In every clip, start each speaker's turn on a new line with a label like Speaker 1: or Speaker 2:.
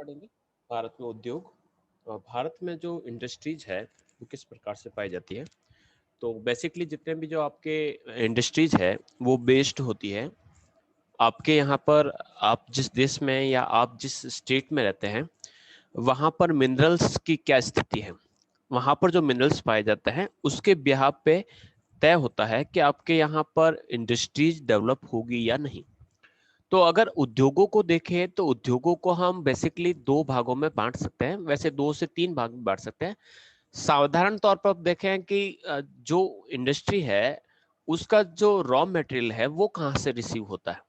Speaker 1: पढ़ेंगे भारत में उद्योग और भारत में जो इंडस्ट्रीज है वो किस प्रकार से पाई जाती है। तो बेसिकली जितने भी जो आपके इंडस्ट्रीज है वो बेस्ड होती है आपके यहाँ पर, आप जिस देश में या आप जिस स्टेट में रहते हैं वहाँ पर मिनरल्स की क्या स्थिति है। वहाँ पर जो मिनरल्स पाए जाते हैं उसके बिहाफ पे तय होता है कि आपके यहाँ पर इंडस्ट्रीज डेवलप होगी या नहीं। तो अगर उद्योगों को देखें तो उद्योगों को हम बेसिकली दो भागों में बांट सकते हैं, वैसे दो से तीन भाग में बांट सकते हैं। साधारण तौर पर आप देखें कि जो इंडस्ट्री है उसका जो रॉ मटेरियल है वो कहाँ से रिसीव होता है।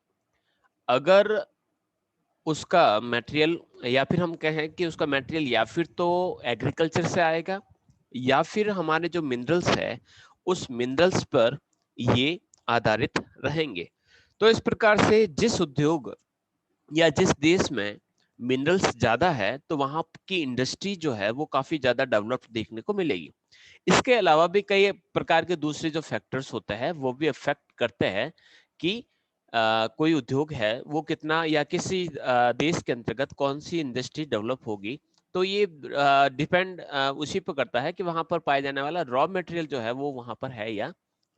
Speaker 1: अगर उसका मटेरियल, या फिर हम कहें कि उसका मटेरियल या फिर तो एग्रीकल्चर से आएगा या फिर हमारे जो मिनरल्स है उस मिनरल्स पर ये आधारित रहेंगे। तो इस प्रकार से जिस उद्योग या जिस देश में मिनरल्स ज्यादा है तो वहां की इंडस्ट्री जो है वो काफी ज्यादा डेवलप्ड देखने को मिलेगी। इसके अलावा भी कई प्रकार के दूसरे जो फैक्टर्स होते हैं वो भी अफेक्ट करते हैं कि कोई उद्योग है वो कितना या किसी देश के अंतर्गत कौन सी इंडस्ट्री डेवलप होगी। तो ये डिपेंड उसी पर करता है कि वहां पर पाए जाने वाला रॉ मटेरियल जो है वो वहां पर है या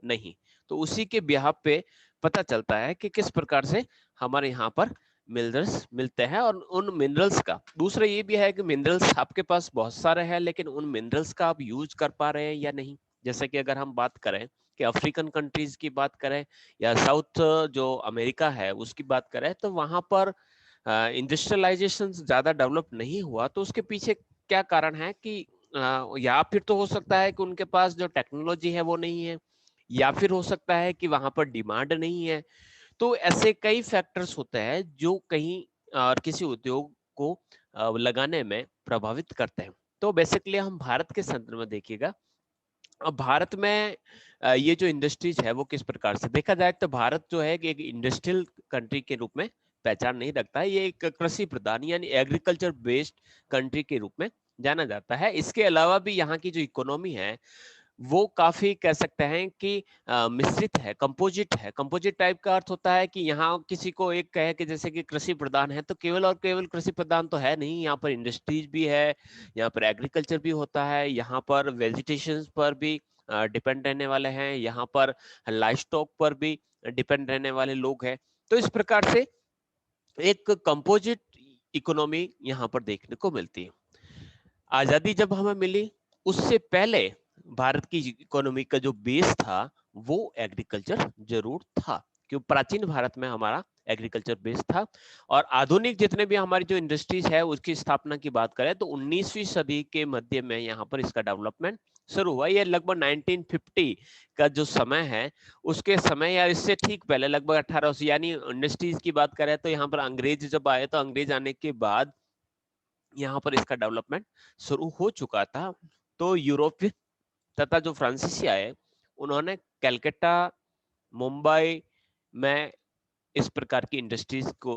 Speaker 1: नहीं। तो उसी के बिहाफ पे पता चलता है कि किस प्रकार से हमारे यहाँ पर मिनरल्स मिलते हैं। और उन मिनरल्स का दूसरा ये भी है कि मिनरल्स आपके पास बहुत सारे हैं लेकिन उन मिनरल्स का आप यूज कर पा रहे हैं या नहीं। जैसे कि अगर हम बात करें कि अफ्रीकन कंट्रीज की बात करें या साउथ जो अमेरिका है उसकी बात करें तो वहां पर इंडस्ट्रियलाइजेशन ज्यादा डेवलप नहीं हुआ। तो उसके पीछे क्या कारण है कि या फिर तो हो सकता है कि उनके पास जो टेक्नोलॉजी है वो नहीं है, या फिर हो सकता है कि वहां पर डिमांड नहीं है। तो ऐसे कई फैक्टर्स होते हैं जो कहीं किसी उद्योग को लगाने में प्रभावित करते हैं। तो बेसिकली हम भारत के संदर्भ में देखिएगा, अब भारत में ये जो इंडस्ट्रीज है वो किस प्रकार से देखा जाए तो भारत जो है कि एक इंडस्ट्रियल कंट्री के रूप में पहचान नहीं रखता है। ये एक कृषि प्रधान यानी एग्रीकल्चर बेस्ड कंट्री के रूप में जाना जाता है। इसके अलावा भी यहाँ की जो इकोनॉमी है वो काफी कह सकते हैं कि मिश्रित है, कंपोजिट है। कंपोजिट टाइप का अर्थ होता है कि यहाँ किसी को एक कहे कि जैसे कि कृषि प्रधान है तो केवल और केवल कृषि प्रधान तो है नहीं, यहाँ पर इंडस्ट्रीज भी है, यहाँ पर एग्रीकल्चर भी होता है, यहाँ पर वेजिटेशन पर भी डिपेंड रहने वाले हैं, यहाँ पर लाइफ स्टॉक पर भी डिपेंड रहने वाले लोग हैं। तो इस प्रकार से एक कंपोजिट इकोनॉमी यहाँ पर देखने को मिलती है। आजादी जब हमें मिली उससे पहले भारत की इकोनॉमी का जो बेस था वो एग्रीकल्चर जरूर था, क्योंकि प्राचीन भारत में हमारा एग्रीकल्चर बेस था। और आधुनिक जितने भी हमारी जो इंडस्ट्रीज है उसकी स्थापना की बात करें तो 19वीं सदी के मध्य में यहाँ पर इसका डेवलपमेंट शुरू हुआ। ये लगभग 1950 का जो समय है उसके समय या इससे ठीक पहले लगभग 1800 यानी इंडस्ट्रीज की बात करें तो यहाँ पर अंग्रेज जब आए तो अंग्रेज आने के बाद यहाँ पर इसका डेवलपमेंट शुरू हो चुका था। तो यूरोपियन तथा जो फ्रांसीसी आए उन्होंने कलकत्ता, मुंबई में इस प्रकार की इंडस्ट्रीज को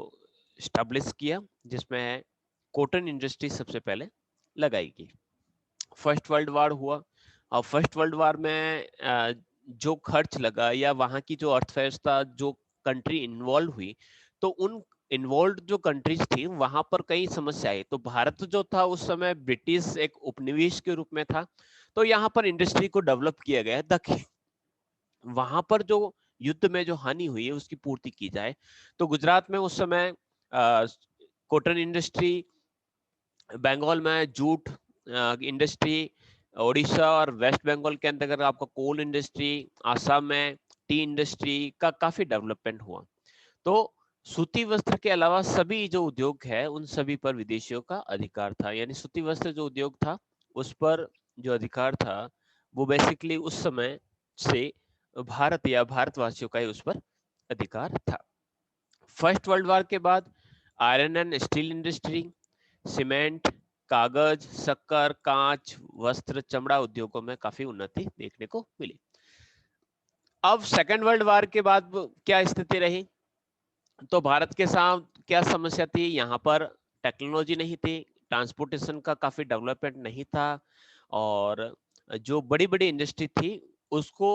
Speaker 1: स्टैब्लिश किया जिसमें कॉटन इंडस्ट्री सबसे पहले लगाई गई। फर्स्ट वर्ल्ड वॉर हुआ और फर्स्ट वर्ल्ड वॉर में जो खर्च लगा या वहां की जो अर्थव्यवस्था जो कंट्री इन्वॉल्व हुई तो उन इन्वॉल्व जो कंट्रीज थी वहां पर कई समस्या आई। तो भारत जो था उस समय ब्रिटिश एक उपनिवेश के रूप में था। तो यहाँ पर इंडस्ट्री को डेवलप किया गया ताकि वहां पर जो युद्ध में जो हानि हुई है उसकी पूर्ति की जाए। तो गुजरात में उस समय कॉटन इंडस्ट्री, बंगाल में जूट इंडस्ट्री, उड़ीसा और वेस्ट बंगाल के अंतर्गत आपका कोल इंडस्ट्री, आसाम में टी इंडस्ट्री का काफी डेवलपमेंट हुआ। तो सूती वस्त्र के अलावा सभी जो उद्योग है उन सभी पर विदेशियों का अधिकार था। यानी सूती वस्त्र जो उद्योग था उस पर जो अधिकार था वो बेसिकली उस समय से भारत या भारतवासियों का ही उस पर अधिकार था। फर्स्ट वर्ल्ड वॉर के बाद iron and steel industry, cement, कागज, शक्कर, कांच, वस्त्र, चमड़ा उद्योगों में काफी उन्नति देखने को मिली। अब सेकेंड वर्ल्ड वॉर के बाद क्या स्थिति रही, तो भारत के साथ क्या समस्या थी, यहाँ पर टेक्नोलॉजी नहीं थी, ट्रांसपोर्टेशन का काफी डेवलपमेंट नहीं था, और जो बड़ी बड़ी इंडस्ट्री थी उसको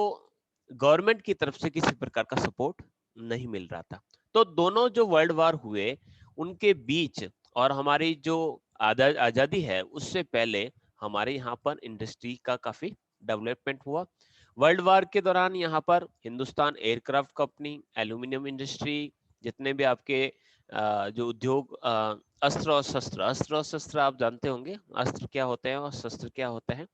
Speaker 1: गवर्नमेंट की तरफ से किसी प्रकार का सपोर्ट नहीं मिल रहा था। तो दोनों जो वर्ल्ड वार हुए उनके बीच और हमारी जो आजादी है उससे पहले हमारे यहाँ पर इंडस्ट्री का काफी डेवलपमेंट हुआ। वर्ल्ड वार के दौरान यहाँ पर Hindustan aircraft company, aluminium industry, जितने भी आपके जो उद्योग, अस्त्र और शस्त्र आप जानते होंगे, अस्त्र क्या होते हैं और शस्त्र क्या होते हैं।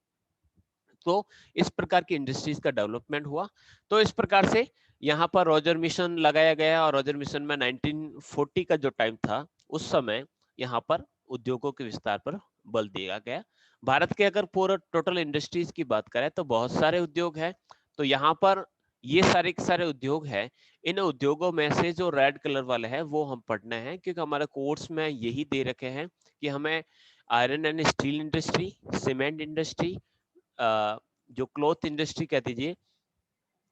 Speaker 1: तो इस प्रकार की इंडस्ट्रीज का डेवलपमेंट हुआ। तो इस प्रकार से यहाँ पर रॉजर मिशन लगाया गया और रॉजर मिशन में 1940 का जो टाइम था उस समय यहाँ पर उद्योगों के विस्तार पर बल दिया गया। भारत के अगर पूरा टोटल इंडस्ट्रीज की बात करें तो बहुत सारे उद्योग हैं। तो यहाँ पर ये सारे के सारे उद्योग हैं। इन उद्योगों में से जो रेड कलर वाले हैं वो हम पढ़ने हैं, क्योंकि हमारे कोर्स में यही दे रखे हैं कि हमें iron and steel industry, cement industry, जो क्लॉथ इंडस्ट्री कह दीजिए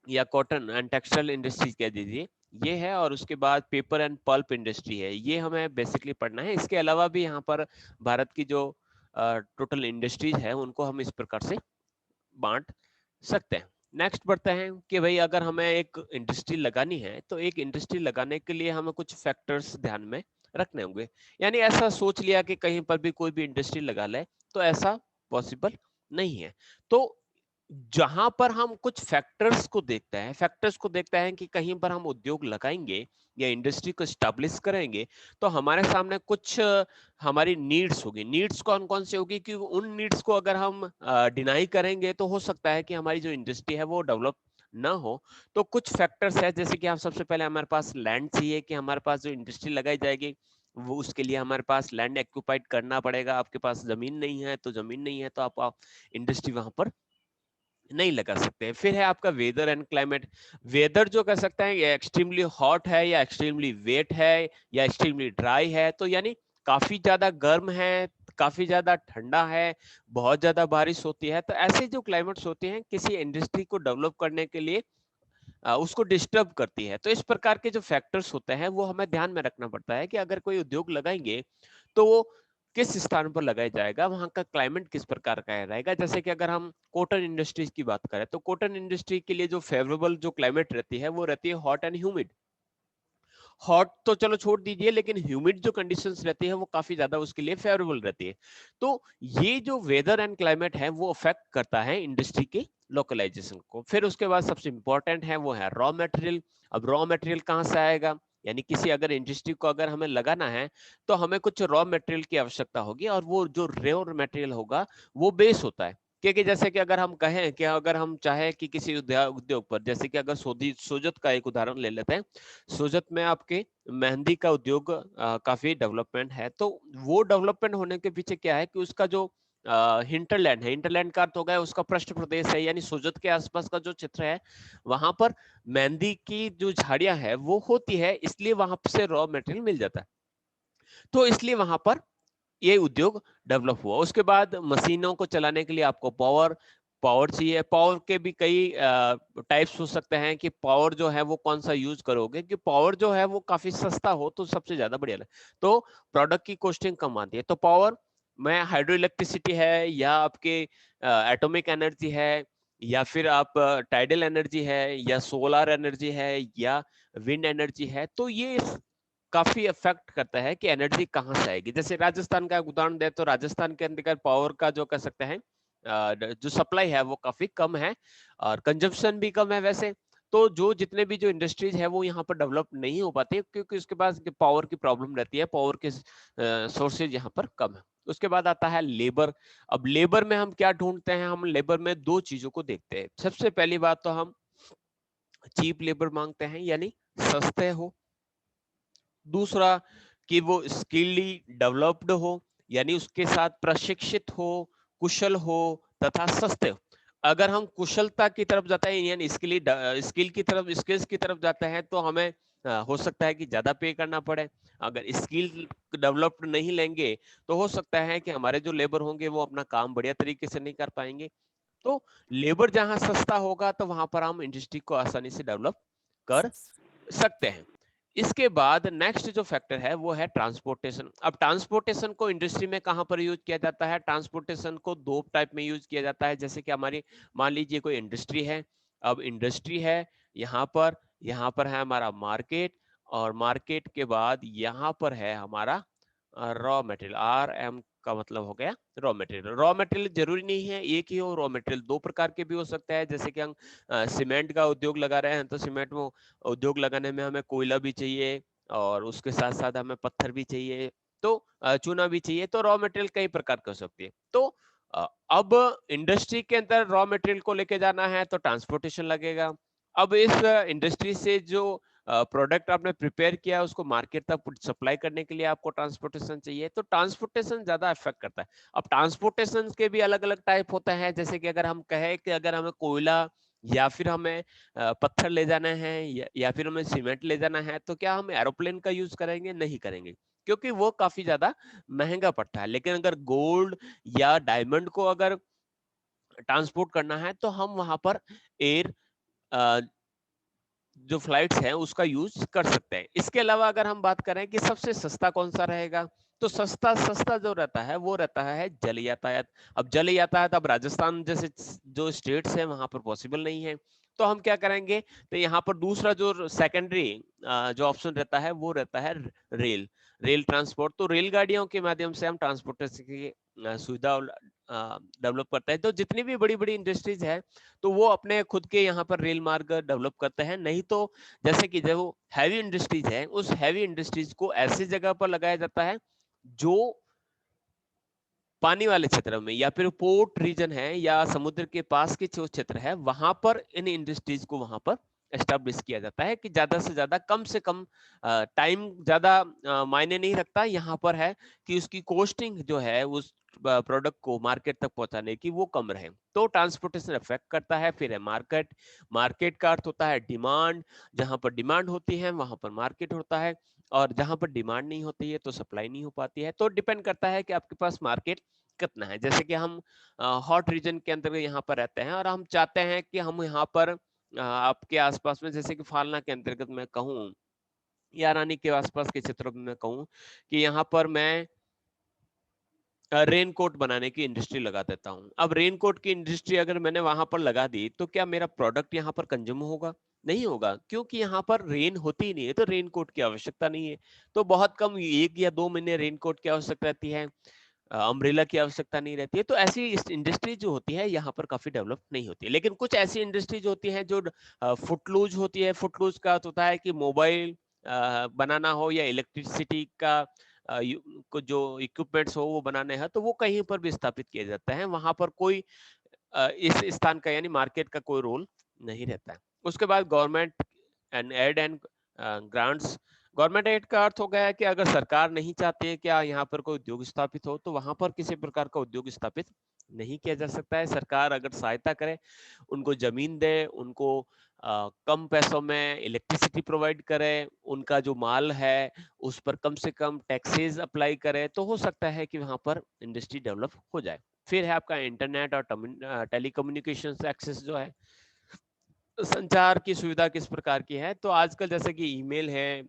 Speaker 1: या कॉटन एंड टेक्सटाइल इंडस्ट्री कह दीजिए, ये है। और उसके बाद पेपर एंड पल्प इंडस्ट्री है, ये हमें बेसिकली पढ़ना है। इसके अलावा भी यहाँ पर भारत की जो टोटल इंडस्ट्रीज है उनको हम इस प्रकार से बांट सकते हैं। नेक्स्ट बढ़ते हैं कि भाई अगर हमें एक इंडस्ट्री लगानी है तो एक इंडस्ट्री लगाने के लिए हमें कुछ फैक्टर्स ध्यान में रखने होंगे। यानी ऐसा सोच लिया कि कहीं पर भी कोई भी इंडस्ट्री लगा ले, तो ऐसा पॉसिबल नहीं है। तो जहां पर हम कुछ फैक्टर्स को देखते हैं कि कहीं पर हम उद्योग लगाएंगे या इंडस्ट्री को स्टैब्लिश करेंगे, तो हमारे सामने कुछ हमारी नीड्स होगी। नीड्स कौन कौन सी होगी? कि उन नीड्स को अगर हम डिनाई करेंगे तो हो सकता है कि हमारी जो इंडस्ट्री है वो डेवलप ना हो। तो कुछ फैक्टर्स है, जैसे कि हम सबसे पहले हमारे पास लैंड चाहिए, कि हमारे पास जो इंडस्ट्री लगाई जाएगी वो उसके लिए हमारे पास लैंड एक्यूपाइड करना पड़ेगा। आपके पास जमीन नहीं है तो आप इंडस्ट्री वहां पर नहीं लगा सकते हैं। फिर है आपका वेदर एंड क्लाइमेट। वेदर जो कह सकते हैं ये एक्सट्रीमली हॉट है या एक्सट्रीमली वेट है या एक्सट्रीमली ड्राई है, तो यानी काफी ज्यादा गर्म है, काफी ज्यादा ठंडा है, बहुत ज्यादा बारिश होती है। तो ऐसे जो क्लाइमेट्स होते हैं किसी इंडस्ट्री को डेवलप करने के लिए उसको डिस्टर्ब करती है। तो इस प्रकार के जो फैक्टर्स होते हैं वो हमें ध्यान में रखना पड़ता है कि अगर कोई उद्योग लगाएंगे तो वो किस स्थान पर लगाया जाएगा, वहां का क्लाइमेट किस प्रकार का रहेगा। जैसे कि अगर हम कॉटन इंडस्ट्रीज की बात करें तो कॉटन इंडस्ट्री के लिए जो फेवरेबल जो क्लाइमेट रहती है वो रहती है हॉट एंड ह्यूमिड। हॉट तो चलो छोड़ दीजिए, लेकिन ह्यूमिड जो कंडीशंस रहती है वो काफी ज्यादा उसके लिए फेवरेबल रहती है। तो ये जो वेदर एंड क्लाइमेट है वो अफेक्ट करता है इंडस्ट्री के लोकलाइजेशन को। फिर उसके बाद सबसे इंपॉर्टेंट है वो है रॉ मटेरियल। अब रॉ मटेरियल कहाँ से आएगा? यानी किसी अगर इंडस्ट्री को अगर हमें लगाना है तो हमें कुछ रॉ मटेरियल की आवश्यकता होगी, और वो जो रॉ मटेरियल होगा वो बेस होता है। क्योंकि जैसे कि अगर हम कहें कि अगर हम चाहें कि किसी उद्योग पर, जैसे कि अगर सोजत का एक उदाहरण ले लेते हैं। सोजत में आपके मेहंदी का उद्योग काफी डेवलपमेंट है। तो वो डेवलपमेंट होने के पीछे क्या है कि उसका जो हिंटरलैंड है, हिंटरलैंड का अर्थ हो गया उसका पृष्ठ प्रदेश है, यानी सोजत के आसपास का जो क्षेत्र है वहां पर मेहंदी की जो झाड़ियां है वो होती है, इसलिए वहां से रॉ मटेरियल मिल जाता है। तो इसलिए वहां पर ये उद्योग डेवलप हुआ। उसके बाद मशीनों को चलाने के लिए आपको पावर पावर चाहिए। पावर के भी कई टाइप्स हो सकते हैं कि पावर जो है वो कौन सा यूज करोगे, कि पावर जो है वो काफी सस्ता हो तो सबसे ज्यादा बढ़िया लगे, तो प्रोडक्ट की कॉस्टिंग कम आती है। तो पावर में हाइड्रो इलेक्ट्रिसिटी है, या आपके एटॉमिक एनर्जी है, या फिर आप टाइडल एनर्जी है, या सोलर एनर्जी है, या विंड एनर्जी है। तो ये काफी अफेक्ट करता है कि एनर्जी कहाँ से आएगी। जैसे राजस्थान का उदाहरण दे तो राजस्थान के अंदर पावर का जो कह सकते हैं जो सप्लाई है वो काफी कम है और कंजप्शन भी कम है वैसे। तो जो जितने भी जो इंडस्ट्रीज है वो यहाँ पर डेवलप नहीं हो पाती, क्योंकि उसके पास पावर की प्रॉब्लम रहती है, पावर के सोर्सेज यहाँ पर कम है। उसके बाद आता है लेबर। अब लेबर में हम क्या ढूंढते हैं? हम लेबर में दो चीजों को देखते हैं। सबसे पहली बात तो हम चीप लेबर मांगते हैं, यानी सस्ते हो। दूसरा कि वो स्किल्ली डेवलप्ड हो, यानी उसके साथ प्रशिक्षित हो, कुशल हो तथा सस्ते हो। अगर हम कुशलता की तरफ जाते हैं यानी स्किल्स की तरफ जाते हैं तो हमें हो सकता है कि ज्यादा पे करना पड़े। अगर स्किल डेवलप्ड नहीं लेंगे तो हो सकता है कि हमारे जो लेबर होंगे वो अपना काम बढ़िया तरीके से नहीं कर पाएंगे। तो लेबर जहां सस्ता होगा तो वहां पर हम इंडस्ट्री को आसानी से डेवलप कर सकते हैं। इसके बाद नेक्स्ट जो फैक्टर है वो है ट्रांसपोर्टेशन। अब ट्रांसपोर्टेशन को इंडस्ट्री में कहां पर यूज किया जाता है? ट्रांसपोर्टेशन को दो टाइप में यूज किया जाता है। जैसे कि हमारी मान लीजिए कोई इंडस्ट्री है। अब इंडस्ट्री है यहाँ पर है हमारा मार्केट, और मार्केट के बाद यहाँ पर है हमारा रॉ मटेरियल, RM का मतलब हो गया रॉ मटेरियल। रॉ मटेरियल जरूरी नहीं है एक ही हो, रॉ मटेरियल दो प्रकार के भी हो सकता है। जैसे कि हम सीमेंट का उद्योग लगा रहे हैं, तो सीमेंट में उद्योग लगाने में हमें कोयला भी चाहिए और उसके साथ साथ हमें पत्थर भी चाहिए, तो चूना भी चाहिए। तो रॉ मटेरियल कई प्रकार का हो सकती है। तो अब इंडस्ट्री के अंदर रॉ मटेरियल को लेके जाना है तो ट्रांसपोर्टेशन लगेगा। अब इस इंडस्ट्री से जो प्रोडक्ट आपने प्रिपेयर किया है उसको मार्केट तक सप्लाई करने के लिए आपको ट्रांसपोर्टेशन चाहिए, तो ट्रांसपोर्टेशन ज्यादा इफेक्ट करता है। अब ट्रांसपोर्टेशन के भी अलग अलग टाइप होते हैं। जैसे कि अगर हम कहें कि अगर हमें कोयला या फिर हमें पत्थर ले जाना है या फिर हमें सीमेंट ले जाना है, तो क्या हम एरोप्लेन का यूज करेंगे? नहीं करेंगे, क्योंकि वो काफी ज्यादा महंगा पड़ता है। लेकिन अगर गोल्ड या डायमंड को अगर ट्रांसपोर्ट करना है तो हम वहां पर एयर जो फ्लाइट्स हैं उसका यूज कर सकते हैं। इसके अलावा अगर हम बात करें कि सबसे सस्ता कौन सा रहेगा, तो सस्ता सस्ता जो रहता है वो रहता है जल यातायात। अब जल यातायात अब राजस्थान जैसे जो स्टेट्स हैं वहां पर पॉसिबल नहीं है, तो हम क्या करेंगे? तो यहाँ पर दूसरा जो सेकेंडरी जो ऑप्शन रहता है वो रहता है रेल, रेल ट्रांसपोर्ट। तो रेलगाड़ियों के माध्यम से हम ट्रांसपोर्टेशन की सुविधा डेवलप करते हैं। तो जितनी भी बड़ी बड़ी इंडस्ट्रीज है तो वो अपने खुद के यहाँ पर रेल मार्ग डेवलप करते हैं। नहीं तो जैसे कि जो हैवी इंडस्ट्रीज है उस हैवी इंडस्ट्रीज को ऐसी जगह पर लगाया जाता है जो पानी वाले क्षेत्र में या फिर पोर्ट रीजन है या समुद्र के पास के जो क्षेत्र है वहां पर इन इंडस्ट्रीज को वहां पर एस्टेब्लिश किया जाता है कि ज्यादा से कम टाइम ज्यादा मायने नहीं रखता। यहाँ पर है कि उसकी कॉस्टिंग जो है उस प्रोडक्ट को मार्केट तक पहुंचाने की वो कम रहे। तो ट्रांसपोर्टेशन इफेक्ट करता है। फिर है मार्केट, मार्केट का अर्थ होता है डिमांड, जहां पर डिमांड होती है वहां पर मार्केट होता है, और जहां पर डिमांड नहीं होती है तो सप्लाई नहीं हो पाती है। तो डिपेंड करता है कि आपके पास मार्केट कितना है। जैसे कि हम हॉट रीजन के अंदर यहाँ पर रहते हैं और हम चाहते हैं कि हम यहाँ पर आपके आसपास में, जैसे कि फालना के अंतर्गत मैं कहूँ या रानी के आसपास के क्षेत्रों में मैं कहूँ कि यहाँ पर मैं रेन कोट बनाने की इंडस्ट्री लगा देता हूँ। अब रेन कोट की इंडस्ट्री अगर मैंने वहां पर लगा दी तो क्या मेरा प्रोडक्ट यहाँ पर कंज्यूम होगा? नहीं होगा, क्योंकि यहाँ पर रेन होती ही नहीं है, तो रेन कोट की आवश्यकता नहीं है। तो बहुत कम 1 या 2 महीने रेन कोट की आवश्यकता रहती है, अम्ब्रेला की आवश्यकता नहीं रहती है। तो ऐसी इंडस्ट्री जो होती है यहाँ पर काफी डेवलप नहीं होती है। लेकिन कुछ ऐसी इंडस्ट्रीज होती हैं जो फुटलूज होती है। फुटलूज का अर्थ होता है कि मोबाइल बनाना हो या इलेक्ट्रिसिटी का को जो इक्विपमेंट्स हो वो बनाने हैं, तो वो कहीं पर भी स्थापित किए जाते हैं। वहां पर कोई इस स्थान का यानी मार्केट का कोई रोल नहीं रहता है। उसके बाद government and aid and grants. Government aid का अर्थ हो गया है कि अगर सरकार नहीं चाहती है कि यहाँ पर कोई उद्योग स्थापित हो तो वहां पर किसी प्रकार का उद्योग स्थापित नहीं किया जा सकता है। सरकार अगर सहायता करे, उनको जमीन दे, उनको कम पैसों में इलेक्ट्रिसिटी प्रोवाइड करे, उनका जो माल है उस पर कम से कम टैक्सेस अप्लाई करे, तो हो सकता है कि वहां पर इंडस्ट्री डेवलप हो जाए। फिर है आपका इंटरनेट और टेलीकम्युनिकेशन एक्सेस जो है, संचार की सुविधा किस प्रकार की है? तो आजकल जैसे कि ईमेल है,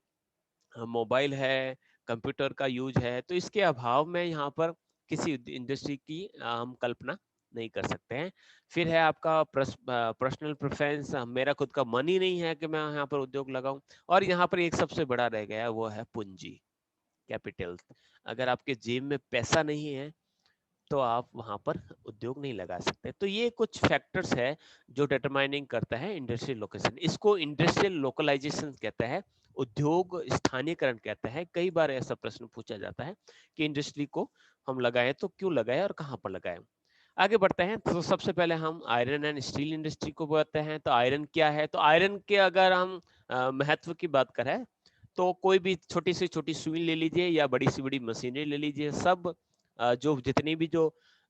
Speaker 1: मोबाइल है, कंप्यूटर का यूज है, तो इसके अभाव में यहाँ पर किसी इंडस्ट्री की हम कल्पना नहीं कर सकते हैं। फिर है आपका पर्सनल प्रेफरेंस, मेरा खुद का मन ही नहीं है कि मैं यहाँ पर उद्योग लगाऊं। और यहाँ पर एक सबसे बड़ा रह गया है, वो है पूंजी, कैपिटल। अगर आपके जेब में पैसा नहीं है तो आप वहां पर उद्योग नहीं लगा सकते। तो ये कुछ फैक्टर्स है जो डिटरमाइनिंग करता है इंडस्ट्रियल लोकेशन। इसको इंडस्ट्रियल लोकलाइजेशन कहते हैं, उद्योग स्थानीयकरण कहते हैं। कई बार ऐसा प्रश्न पूछा जाता है कि इंडस्ट्री को हम लगाएं तो क्यों लगाएं और कहां पर लगाएं। आगे बढ़ते हैं। तो सबसे पहले हम आयरन एंड स्टील इंडस्ट्री को बताते हैं। तो आयरन क्या है? तो आयरन के अगर हम महत्व की बात करें तो कोई भी छोटी सुई ले लीजिए या बड़ी सी बड़ी मशीनें ले लीजिए, सब जो जितनी भी जो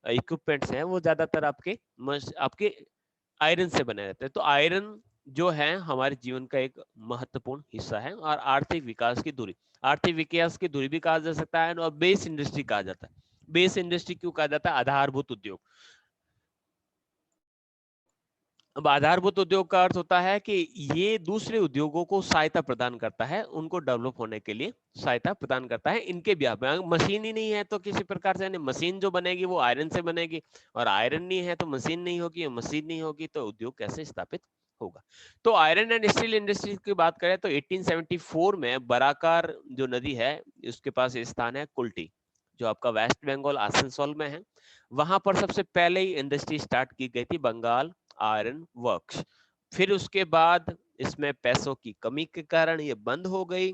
Speaker 1: इक्विपमेंट्स हैं वो ज्यादातर आपके आयरन से बने रहते हैं। तो आयरन जो है हमारे जीवन का एक महत्वपूर्ण हिस्सा है। और आर्थिक विकास की धुरी भी कहा जा सकता है और बेस इंडस्ट्री कहा जाता है। बेस इंडस्ट्री क्यों कहा जाता है? आधारभूत उद्योग। अब आधारभूत उद्योग का अर्थ होता है कि ये दूसरे उद्योगों को सहायता प्रदान करता है, उनको डेवलप होने के लिए सहायता प्रदान करता है। इनके भी मशीन ही नहीं है तो किसी प्रकार से मशीन जो बनेगी वो आयरन से बनेगी, और आयरन नहीं है तो मशीन नहीं होगी, मशीन नहीं होगी तो उद्योग कैसे स्थापित होगा। तो आयरन एंड स्टील इंडस्ट्री की बात करें तो 1874 में बराकार जो नदी है उसके पास स्थान है कुल्टी, जो आपका वेस्ट बंगाल आसनसोल में है। वहां पर सबसे पहले ही इंडस्ट्री स्टार्ट की गई थी, बंगाल आयरन वर्क्स। फिर उसके बाद इसमें पैसों की कमी के कारण ये बंद हो गई।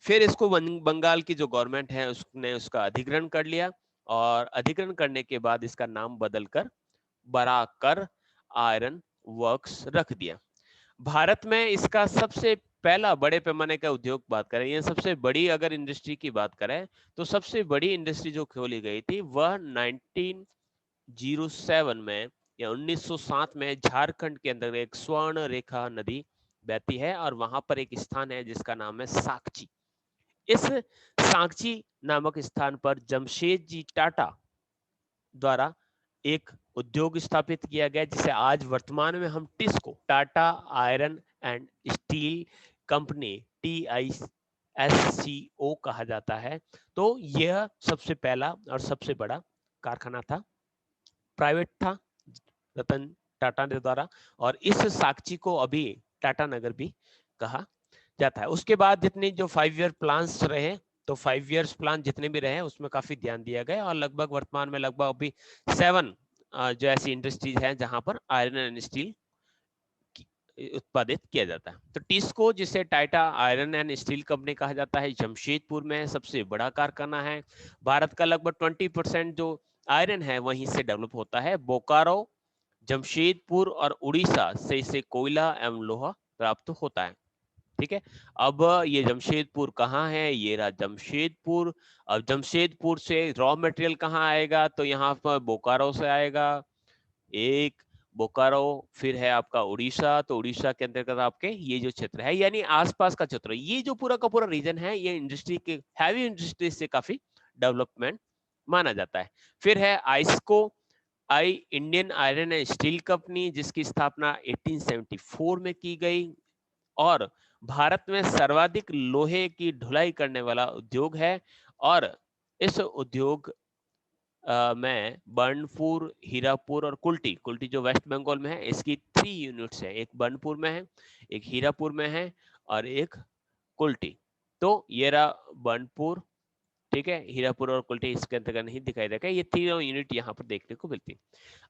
Speaker 1: फिर इसको बंगाल की जो गवर्नमेंट है उसने उसका अधिग्रहण कर लिया, और अधिग्रहण करने के बाद इसका नाम बदलकर बराकर आयरन वर्क्स रख दिया। भारत में इसका सबसे पहला बड़े पैमाने का उद्योग बात करें, ये सबसे बड़ी अगर इंडस्ट्री की बात करें, तो सबसे बड़ी इंडस्ट्री जो खोली गई थी वह 1907 में या 1907 में झारखंड के अंदर एक स्वर्ण रेखा नदी बहती है, और वहां पर एक स्थान है जिसका नाम है साकची। इस साकची नामक स्थान पर जमशेदजी टाटा द्वारा एक उद्योग स्थापित किया गया, जिसे आज वर्तमान में हम TISCO, Tata iron and steel company, TISCO कहा जाता है। तो यह सबसे पहला और सबसे बड़ा कारखाना था, प्राइवेट था, रतन टाटा ने द्वारा, और इस साकची को अभी टाटा नगर भी कहा जाता है। उसके बाद जितने जो 5 ईयर प्लान्स रहे, तो 5 ईयर्स प्लान जितने भी रहे उसमें काफी ध्यान दिया गया, और लगभग वर्तमान में लगभग अभी 7 जो ऐसी इंडस्ट्रीज हैं जहां पर आयरन एंड स्टील उत्पादित किया जाता है। तो टिस्को, जिसे Tata iron and steel company कहा जाता है, जमशेदपुर में सबसे बड़ा कारखाना है। भारत का लगभग 20% जो आयरन है वहीं से डेवलप होता है। बोकारो, जमशेदपुर और उड़ीसा से इसे कोयला एवं लोहा प्राप्त होता है। ठीक है। अब ये जमशेदपुर कहाँ है, ये रहा जमशेदपुर। अब जमशेदपुर से रॉ मटेरियल कहाँ आएगा, तो यहाँ पर बोकारो से आएगा एक, बोकारो, फिर है आपका उड़ीसा। तो उड़ीसा के अंतर्गत आपके ये जो क्षेत्र है, यानी आसपास का क्षेत्र, ये जो पूरा का पूरा रीजन है, ये इंडस्ट्री के, हैवी इंडस्ट्री से काफी डेवलपमेंट माना जाता है। फिर है IISCO, Indian iron and steel company, जिसकी स्थापना 1874 में की गई, और भारत में सर्वाधिक लोहे की ढुलाई करने वाला उद्योग है। और इस उद्योग में बर्नपुर, हीरापुर और कुल्टी, कुल्टी जो वेस्ट बंगाल में है, इसकी 3 यूनिट्स है, एक बर्नपुर में है, एक हीरापुर में है, और एक कुल्टी। तो ये रहा बर्नपुर, ठीक है, हीरापुर और कुल्टी इसके अंतर्गत नहीं दिखाई देगा। ये तीनों यूनिट यहाँ पर देखने को मिलती है।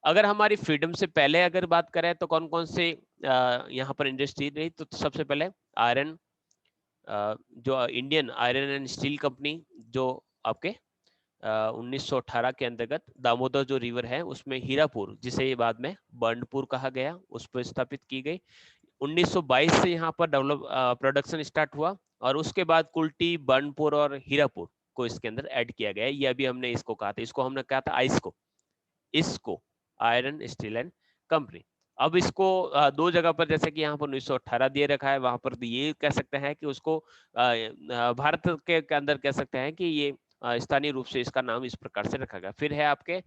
Speaker 1: अगर हमारी फ्रीडम से पहले अगर बात करें तो कौन कौन से यहाँ पर इंडस्ट्री रही, तो सबसे पहले आयरन, जो Indian iron and steel company, जो आपके 1918 के अंतर्गत दामोदर जो रिवर है उसमें हीरापुर, जिसे ये बाद में बर्नपुर कहा गया, उस पर स्थापित की गई। 1922 से यहाँ पर डेवलप प्रोडक्शन स्टार्ट हुआ, और उसके बाद कुल्टी, बर्नपुर और हीरापुर को इसके अंदर ऐड किया गया। ये अभी हमने इसको कहा था, इसको हमने कहा था आइस्को, इसको आयरन स्टील एंड कंपनी। अब इसको दो जगह पर, जैसे कि यहाँ पर 1918 दिए रखा है, वहां पर भी ये कह सकते हैं कि उसको भारत के अंदर कह सकते हैं कि ये स्थानीय रूप से इसका नाम इस प्रकार से रखा गया। फिर है आपके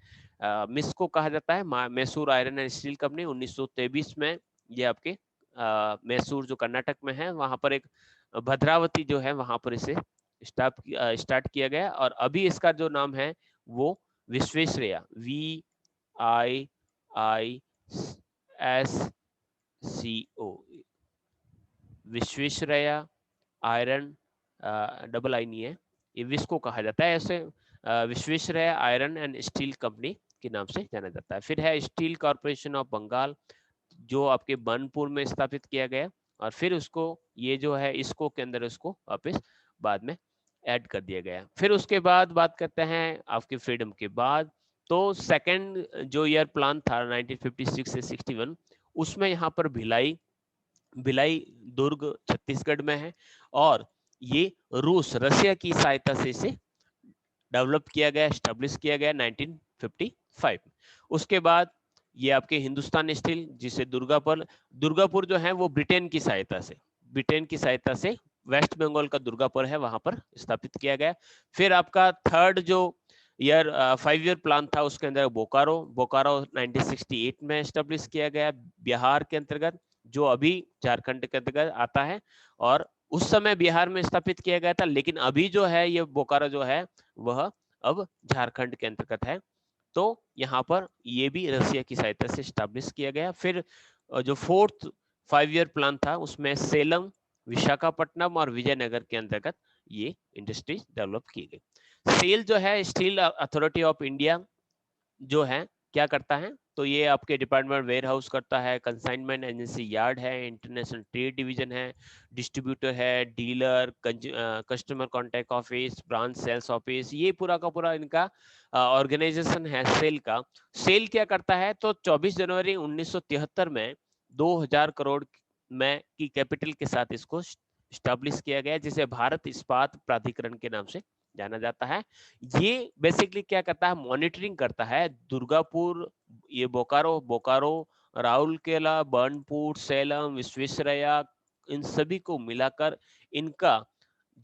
Speaker 1: मिस्को कहा जाता है, Mysore iron and steel company, 1923 में ये आपके मैसूर जो कर्नाटक में है, वहां पर एक भद्रावती जो है वहां पर इसे स्टार्ट किया गया। और अभी इसका जो नाम है वो Visvesvaraya, VISCO, Visvesvaraya iron, double आई नहीं है, ये विस्को कहा जाता है, ऐसे Visvesvaraya iron and steel company के नाम से जाना जाता है। फिर है स्टील कॉर्पोरेशन ऑफ बंगाल, जो आपके बनपुर में स्थापित किया गया, और फिर उसको ये जो है इसको के अंदर उसको वापस बाद में ऐड कर दिया गया। फिर उसके बाद बात करते हैं आपके फ्रीडम के बाद, तो सेकंड जो ईयर प्लान था 1956 से 61, उसमें यहाँ पर भिलाई, भिलाई दुर्ग छत्तीसगढ़ में है, और ये रूस, रशिया की सहायता से इसे डेवलप किया गया, स्टैब्लिश किया गया 1955। उसके बाद ये आपके हिंदुस्तान स्टील, जिसे दुर्गापुर, दुर्गापुर जो है वो ब्रिटेन की सहायता से, ब्रिटेन की सहायता से वेस्ट बंगाल का दुर्गापुर है वहां पर स्थापित किया गया। फिर आपका थर्ड जो ईयर 5 ईयर प्लान था उसके अंदर बोकारो, बोकारो 1968 में स्टैब्लिश किया गया बिहार के अंतर्गत, जो अभी झारखंड के अंतर्गत आता है, और उस समय बिहार में स्थापित किया गया था, लेकिन अभी जो है ये बोकारो जो है वह अब झारखंड के अंतर्गत है। तो यहाँ पर ये भी रसिया की सहायता से स्टैब्लिश किया गया। फिर जो फोर्थ 5 ईयर प्लान था, उसमें सेलम, विशाखापट्टनम और विजयनगर के अंतर्गत ये इंडस्ट्रीज डेवलप की गई। सेल जो है स्टील अथॉरिटी ऑफ इंडिया जो है क्या करता है, तो ये आपके डिपार्टमेंट वेयर हाउस करता है, कंसाइनमेंट एजेंसी यार्ड है, इंटरनेशनल ट्रेड डिवीजन है, डिस्ट्रीब्यूटर है, dealer, customer contact office, branch sales office, ये पूरा का पूरा इनका ऑर्गेनाइजेशन है सेल का। सेल क्या करता है, तो 24 जनवरी 1973 में 2000 करोड़ में की कैपिटल के साथ इसको स्टैब्लिश किया गया, जिसे भारत इस्पात प्राधिकरण के नाम से जाना जाता है। ये बेसिकली क्या करता है, मॉनिटरिंग करता है दुर्गापुर, ये बोकारो, राउरकेला, बर्नपुर, सेलम, विश्वेश्वरैया, इन सभी को मिलाकर इनका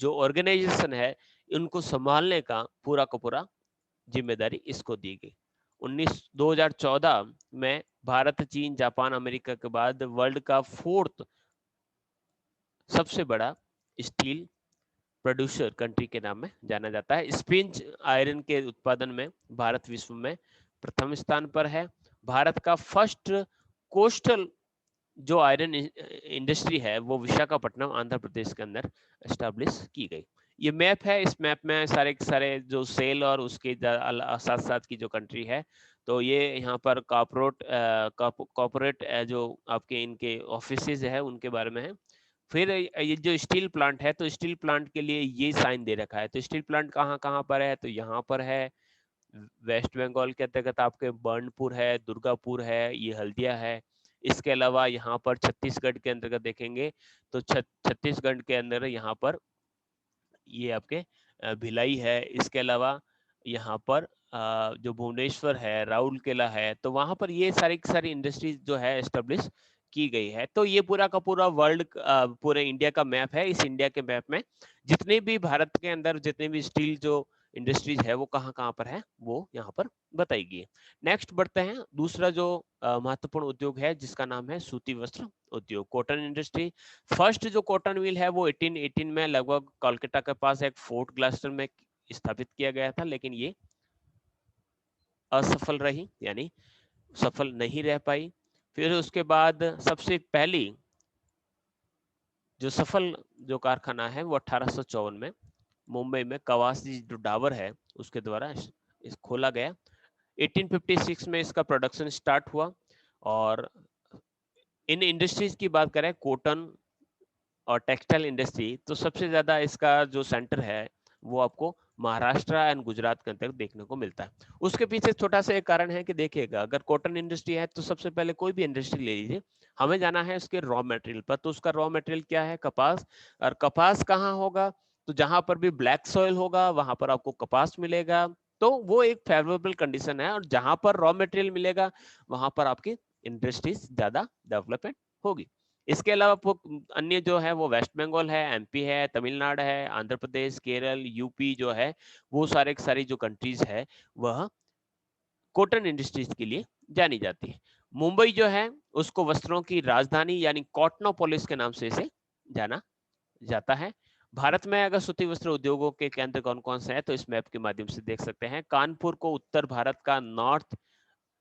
Speaker 1: जो ऑर्गेनाइजेशन है इनको संभालने का पूरा का पूरा जिम्मेदारी इसको दी गई। 2014 में भारत, चीन, जापान, अमेरिका के बाद वर्ल्ड का 4th सबसे बड़ा स्टील प्रोड्यूसर कंट्री के नाम में जाना जाता है। स्पिंच आयरन के उत्पादन में भारत विश्व में प्रथम स्थान पर है। भारत का फर्स्ट कोस्टल जो आयरन इंडस्ट्री है वो विशाखापट्टनम आंध्र प्रदेश के अंदर एस्टैब्लिश की गई। ये मैप है, इस मैप में सारे सारे जो सेल और उसके साथ साथ की जो कंट्री है, तो ये यहाँ पर कॉर्पोरेट जो आपके इनके ऑफिसेज है उनके बारे में है। फिर ये जो स्टील प्लांट है, तो स्टील प्लांट के लिए ये साइन दे रखा है, तो स्टील प्लांट कहाँ कहाँ पर है, तो यहाँ पर है वेस्ट बंगाल के अंतर्गत आपके बर्नपुर है, दुर्गापुर है, ये हल्दिया है। इसके अलावा यहाँ पर छत्तीसगढ़ के अंतर्गत देखेंगे तो छत्तीसगढ़ के अंदर यहाँ पर ये आपके भिलाई है। इसके अलावा यहाँ पर जो भुवनेश्वर है, राउरकेला है, तो वहां पर ये सारी सारी इंडस्ट्रीज जो है एस्टेब्लिश की गई है। तो ये पूरा का पूरा वर्ल्ड, पूरे इंडिया का मैप है। इस इंडिया के मैप में जितने भी भारत के अंदर जितने भी स्टील जो इंडस्ट्रीज है वो कहाँ कहाँ पर है वो यहाँ पर बताई गई है। नेक्स्ट बढ़ते हैं, दूसरा जो महत्वपूर्ण उद्योग है जिसका नाम है सूती वस्त्र उद्योग, कॉटन इंडस्ट्री। फर्स्ट जो कॉटन मिल है वो 1818 में लगभग कोलकाता के पास एक फोर्ट ग्लास्टर में स्थापित किया गया था, लेकिन ये असफल रही, यानी सफल नहीं रह पाई। फिर उसके बाद सबसे पहली जो सफल जो कारखाना है वो 1854 में मुंबई में कवासी जो डाबर है उसके द्वारा इस खोला गया। 1856 में इसका प्रोडक्शन स्टार्ट हुआ। और इन इंडस्ट्रीज की बात करें, कॉटन और टेक्सटाइल इंडस्ट्री, तो सबसे ज्यादा इसका जो सेंटर है वो आपको महाराष्ट्र एंड गुजरात के अंतर्गत देखने को मिलता है। उसके पीछे छोटा सा एक कारण है कि देखिएगा, अगर कॉटन इंडस्ट्री है तो सबसे पहले कोई भी इंडस्ट्री ले लीजिए, हमें जाना है उसके रॉ मटेरियल पर, तो उसका रॉ मटेरियल क्या है, कपास। और कपास कहाँ होगा, तो जहां पर भी ब्लैक सॉइल होगा वहां पर आपको कपास मिलेगा, तो वो एक फेवरेबल कंडीशन है। और जहां पर रॉ मटेरियल मिलेगा वहां पर आपकी इंडस्ट्रीज ज्यादा डेवलपमेंट होगी। इसके अलावा अन्य जो है वो वेस्ट बंगाल है, एमपी है, तमिलनाडु है, आंध्र प्रदेश, केरल, यूपी जो है, वो सारे सारी जो कंट्रीज है वह कॉटन इंडस्ट्रीज के लिए जानी जाती है। मुंबई जो है उसको वस्त्रों की राजधानी यानी कॉटनोपोलिस के नाम से इसे जाना जाता है। भारत में अगर सूती वस्त्र उद्योगों के केंद्र कौन कौन से हैं, तो इस मैप के माध्यम से देख सकते हैं। कानपुर को उत्तर भारत का, नॉर्थ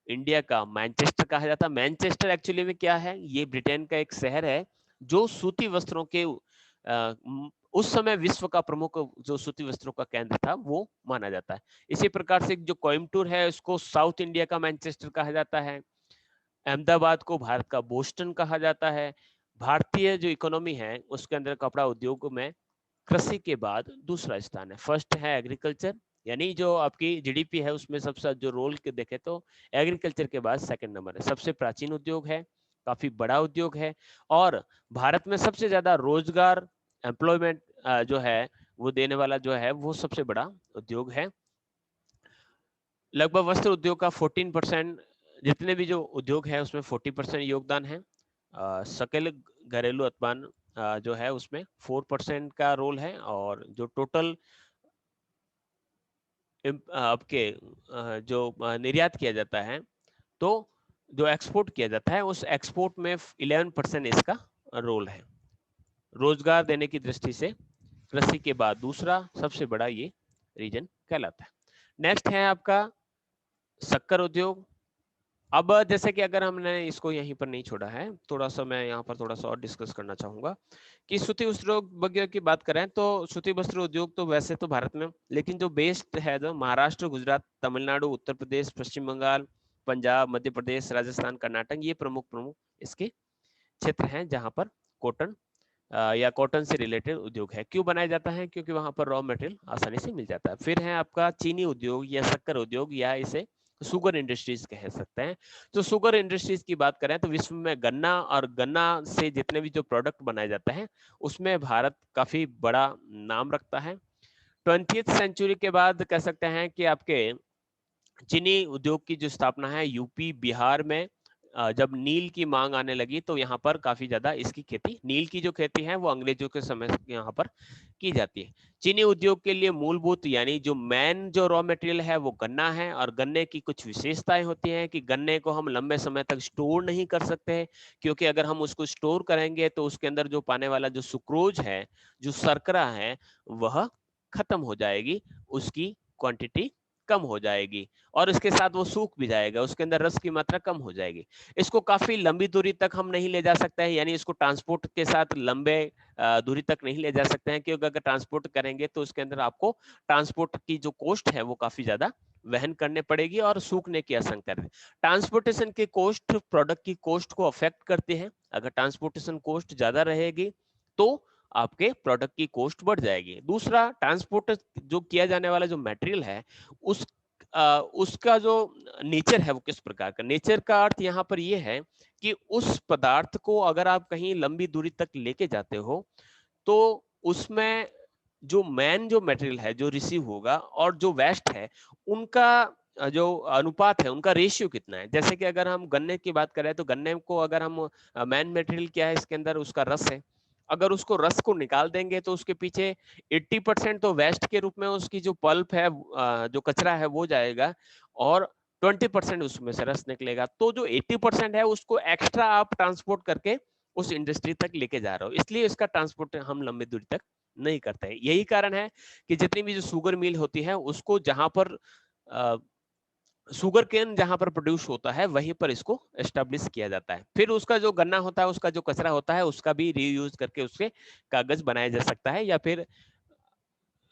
Speaker 1: इंडिया का मैनचेस्टर कहा जाता है। मैनचेस्टर एक्चुअली में क्या है, ये ब्रिटेन का एक शहर है जो सूती वस्त्रों के उस समय विश्व का प्रमुख जो सूती वस्त्रों का केंद्र था वो माना जाता है। इसी प्रकार से जो कोयम्बटूर है उसको साउथ इंडिया का मैनचेस्टर कहा जाता है। अहमदाबाद को भारत का बोस्टन कहा जाता है। भारतीय जो इकोनॉमी है उसके अंदर कपड़ा उद्योग में कृषि के बाद दूसरा स्थान है। फर्स्ट है एग्रीकल्चर, यानी जो आपकी जीडीपी है उसमें सबसे जो रोल के देखे तो एग्रीकल्चर के बाद सेकंड नंबर है। सबसे प्राचीन उद्योग है, काफी बड़ा उद्योग है, और भारत में सबसे ज्यादा रोजगार, एम्प्लॉयमेंट जो है वो देने वाला जो है वो सबसे बड़ा उद्योग है। लगभग वस्त्र उद्योग का 14%, जितने भी जो उद्योग है उसमें 40% योगदान है। सकल घरेलू उत्पादन जो है उसमें 4% का रोल है। और जो टोटल आपके जो निर्यात किया जाता है, तो जो एक्सपोर्ट किया जाता है उस एक्सपोर्ट में 11% इसका रोल है। रोजगार देने की दृष्टि से कृषि के बाद दूसरा सबसे बड़ा ये रीजन कहलाता है। नेक्स्ट है आपका शक्कर उद्योग। अब जैसे कि अगर हमने इसको यहीं पर नहीं छोड़ा है, थोड़ा सा मैं यहाँ पर थोड़ा सा और डिस्कस करना चाहूंगा कि सूती वस्त्र वगैरह की बात करें तो सूती वस्त्र उद्योग तो वैसे तो भारत में, लेकिन जो बेस्ड है जो महाराष्ट्र, गुजरात, तमिलनाडु, उत्तर प्रदेश, पश्चिम बंगाल, पंजाब, मध्य प्रदेश, राजस्थान, कर्नाटक, ये प्रमुख प्रमुख इसके क्षेत्र हैं जहां पर कॉटन या कॉटन से रिलेटेड उद्योग है। क्यों बनाया जाता है? क्योंकि वहां पर रॉ मटेरियल आसानी से मिल जाता है। फिर है आपका चीनी उद्योग या शक्कर उद्योग या इसे सुगर इंडस्ट्रीज कह सकते हैं। तो सुगर इंडस्ट्रीज की बात करें तो विश्व में गन्ना और गन्ना से जितने भी जो प्रोडक्ट बनाए जाते हैं उसमें भारत काफी बड़ा नाम रखता है। 20th सेंचुरी के बाद कह सकते हैं कि आपके चीनी उद्योग की जो स्थापना है यूपी बिहार में जब नील की मांग आने लगी तो यहाँ पर काफी ज्यादा इसकी खेती, नील की जो खेती है वो अंग्रेजों के समय से यहाँ पर की जाती है। चीनी उद्योग के लिए मूलभूत यानी जो मेन जो रॉ मटेरियल है वो गन्ना है, और गन्ने की कुछ विशेषताएं होती हैं कि गन्ने को हम लंबे समय तक स्टोर नहीं कर सकते, क्योंकि अगर हम उसको स्टोर करेंगे तो उसके अंदर जो पाने वाला जो सुक्रोज है, जो शर्करा है, वह खत्म हो जाएगी, उसकी क्वांटिटी कम हो जाएगी और इसके साथ वो सूख भी जाएगा, उसके अंदर रस की मात्रा कम हो जाएगी। इसको काफी लंबी दूरी तक हम नहीं ले जा सकते हैं, यानी इसको ट्रांसपोर्ट के साथ लंबे दूरी तक नहीं ले जा सकते हैं, क्योंकि अगर ट्रांसपोर्ट करेंगे तो उसके अंदर आपको ट्रांसपोर्ट की जो कॉस्ट है वो काफी ज्यादा वहन करने पड़ेगी और सूखने की आशंका है। ट्रांसपोर्टेशन की कॉस्ट प्रोडक्ट की कॉस्ट को अफेक्ट करती है। अगर ट्रांसपोर्टेशन कॉस्ट ज्यादा रहेगी तो आपके प्रोडक्ट की कॉस्ट बढ़ जाएगी। दूसरा, ट्रांसपोर्ट जो किया जाने वाला जो मटेरियल है उस उसका जो नेचर है वो किस प्रकार का, नेचर का अर्थ यहाँ पर ये है कि उस पदार्थ को अगर आप कहीं लंबी दूरी तक लेके जाते हो तो उसमें जो मटेरियल है जो रिसीव होगा और जो वेस्ट है उनका जो अनुपात है, उनका रेशियो कितना है। जैसे कि अगर हम गन्ने की बात करें तो गन्ने को अगर हम मेन मटेरियल क्या है, इसके अंदर उसका रस है, अगर उसको रस को निकाल देंगे तो उसके पीछे 80% तो वेस्ट के रूप में उसकी जो पल्प है, जो कचरा है वो जाएगा, और 20% उसमें से रस निकलेगा। तो जो 80% है उसको एक्स्ट्रा आप ट्रांसपोर्ट करके उस इंडस्ट्री तक लेके जा रहे हो, इसलिए इसका ट्रांसपोर्ट हम लंबी दूरी तक नहीं करते हैं। यही कारण है कि जितनी भी जो शुगर मिल होती है उसको जहां पर शुगर केन जहां पर प्रोड्यूस होता है वहीं पर इसको एस्टेब्लिश किया जाता है। फिर उसका जो गन्ना होता है, उसका जो कचरा होता है, उसका भी रीयूज करके उससे कागज बनाया जा सकता है, या फिर